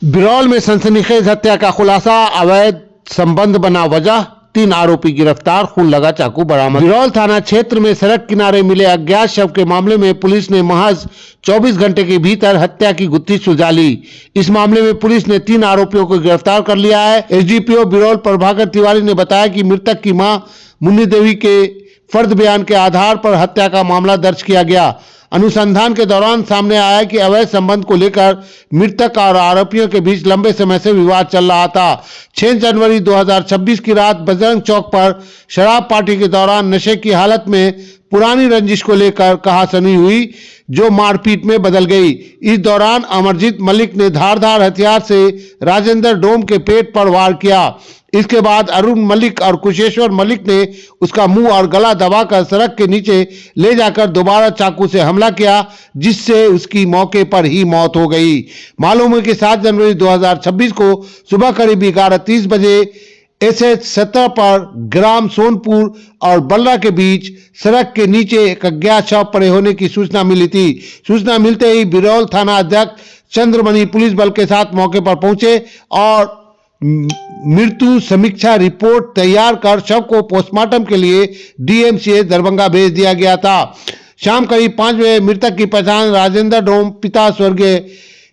बिरौल में सनसनीखेज हत्या का खुलासा, अवैध संबंध बना वजह, 3 आरोपी गिरफ्तार, खून लगा चाकू बरामद। बिरौल थाना क्षेत्र में सड़क किनारे मिले अज्ञात शव के मामले में पुलिस ने महज 24 घंटे के भीतर हत्या की गुत्थी सुलझा ली। इस मामले में पुलिस ने 3 आरोपियों को गिरफ्तार कर लिया है। एसडीपीओ बिरौल प्रभाकर तिवारी ने बताया कि मृतक की मां मुन्नी देवी के फर्द बयान के आधार पर हत्या का मामला दर्ज किया गया। अनुसंधान के दौरान सामने आया कि अवैध संबंध को लेकर मृतक और आरोपियों के बीच लंबे समय से विवाद चल रहा था। 6 जनवरी 2026 की रात बजरंग चौक पर शराब पार्टी के दौरान नशे की हालत में पुरानी रंजिश को लेकर कहासुनी हुई, जो मारपीट में बदल गई। इस दौरान अमरजीत मलिक ने धारदार हथियार से राजेंद्र डोम के पेट पर वार किया। इसके बाद अरुण मलिक और कुशेश्वर मलिक ने उसका मुंह और गला दबाकर सड़क के नीचे ले जाकर दोबारा चाकू से हमला किया, जिससे उसकी मौके पर ही मौत हो गई। मालूम है कि 7 जनवरी 2026 को सुबह करीब 11:30 बजे एसएच 17 पर ग्राम सोनपुर और बलरा के बीच सड़क के नीचे एक अज्ञात शव पड़े होने की सूचना मिली थी। सूचना मिलते ही बिरौल थाना अध्यक्ष चंद्रमणि पुलिस बल के साथ मौके पर पहुंचे और मृत्यु समीक्षा रिपोर्ट तैयार कर शव को पोस्टमार्टम के लिए डीएमसीएच दरभंगा भेज दिया गया था। शाम करीब 5 बजे मृतक की पहचान राजेंद्र डोम पिता स्वर्गीय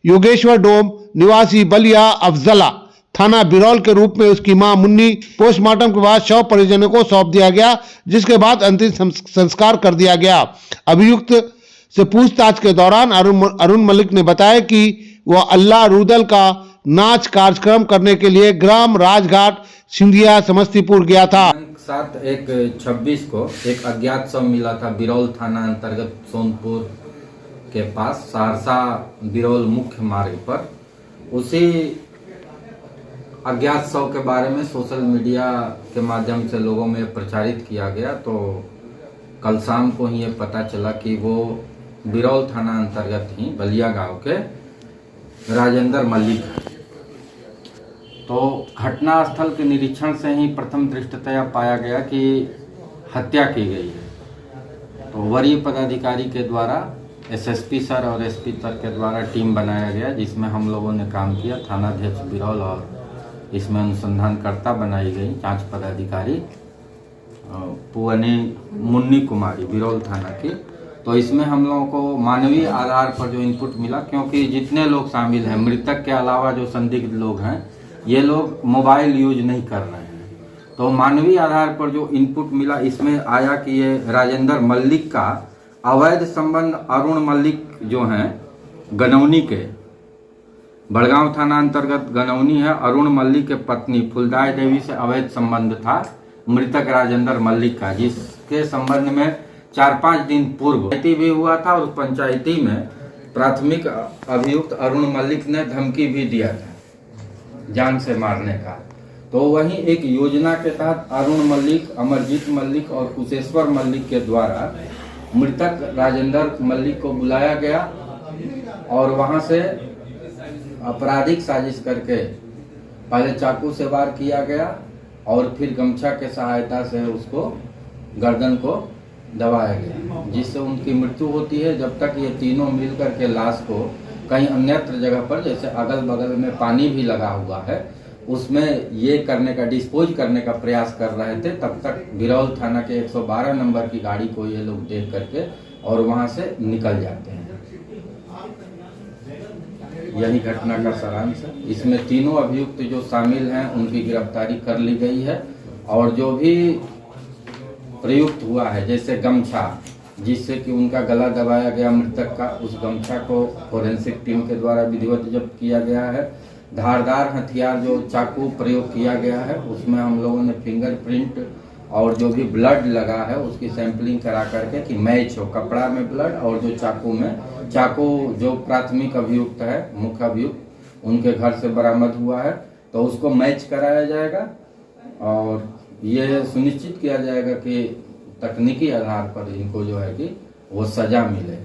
योगेश्वर डोम निवासी बलिया अफजला थाना बिरौल के रूप में उसकी मां मुन्नी, पोस्टमार्टम के बाद शव परिजनों को सौंप दिया गया, जिसके बाद अंतिम संस्कार कर दिया गया। अभियुक्त से पूछताछ के दौरान अरुण मलिक ने बताया कि वह अल्लाह रूदल का नाच कार्यक्रम करने के लिए ग्राम राजघाट सिंधिया समस्तीपुर गया था। 7/1/26 को एक अज्ञात शव मिला था बिरौल थाना अंतर्गत सोनपुर के पास सहरसा बिरौल मुख्य मार्ग पर। उसी अज्ञात शव के बारे में सोशल मीडिया के माध्यम से लोगों में प्रचारित किया गया, तो कल शाम को ही ये पता चला कि वो बिरौल थाना अंतर्गत ही बलिया गांव के राजेंद्र मलिक है। तो घटना स्थल के निरीक्षण से ही प्रथम दृष्टया पाया गया कि हत्या की गई है। तो वरीय पदाधिकारी के द्वारा एसएसपी सर और एसपी सर के द्वारा टीम बनाया गया, जिसमें हम लोगों ने काम किया। थानाध्यक्ष बिरौल और इसमें अनुसंधानकर्ता बनाई गई जांच पदाधिकारी मुन्नी कुमारी बिरौल थाना की। तो इसमें हम लोगों को मानवीय आधार पर जो इनपुट मिला, क्योंकि जितने लोग शामिल हैं, मृतक के अलावा जो संदिग्ध लोग हैं, ये लोग मोबाइल यूज नहीं कर रहे हैं। तो मानवीय आधार पर जो इनपुट मिला, इसमें आया कि ये राजेंद्र मलिक का अवैध संबंध अरुण मलिक जो हैं गनौनी के, बड़गांव थाना अंतर्गत गनौनी है, अरुण मलिक के पत्नी फुलदाय देवी से अवैध संबंध था मृतक राजेंद्र मलिक का, जिसके संबंध में 4-5 दिन पूर्व पंचायती भी हुआ था और पंचायती में प्राथमिक अभियुक्त अरुण मलिक ने धमकी भी दिया था जान से मारने का। तो वहीं एक योजना के तहत अरुण मलिक, अमरजीत मलिक और कुशेश्वर मलिक के द्वारा मृतक राजेंद्र मलिक को बुलाया गया और वहां से आपराधिक साजिश करके पहले चाकू से वार किया गया और फिर गमछा के सहायता से उसको गर्दन को दबाया गया, जिससे उनकी मृत्यु होती है। जब तक ये तीनों मिलकर के लाश को कहीं अन्यत्र जगह पर, जैसे अगल बगल में पानी भी लगा हुआ है, उसमें ये करने का, डिस्पोज करने का प्रयास कर रहे थे, तब तक बिरौल थाना के 112 नंबर की गाड़ी को ये लोग देख करके और वहां से निकल जाते हैं। यही घटना का सारांश है। इसमें तीनों अभियुक्त जो शामिल हैं उनकी गिरफ्तारी कर ली गई है और जो भी प्रयुक्त हुआ है, जैसे गमछा जिससे कि उनका गला दबाया गया मृतक का, उस गमछा को फोरेंसिक टीम के द्वारा विधिवत जब्त किया गया है। धारदार हथियार जो चाकू प्रयोग किया गया है, उसमें हम लोगों ने फिंगरप्रिंट और जो भी ब्लड लगा है उसकी सैंपलिंग करा करके कि मैच हो, कपड़ा में ब्लड और जो चाकू में, चाकू जो प्राथमिक अभियुक्त है, मुख्य अभियुक्त, उनके घर से बरामद हुआ है, तो उसको मैच कराया जाएगा और ये सुनिश्चित किया जाएगा कि तकनीकी आधार पर इनको जो है कि वो सजा मिले।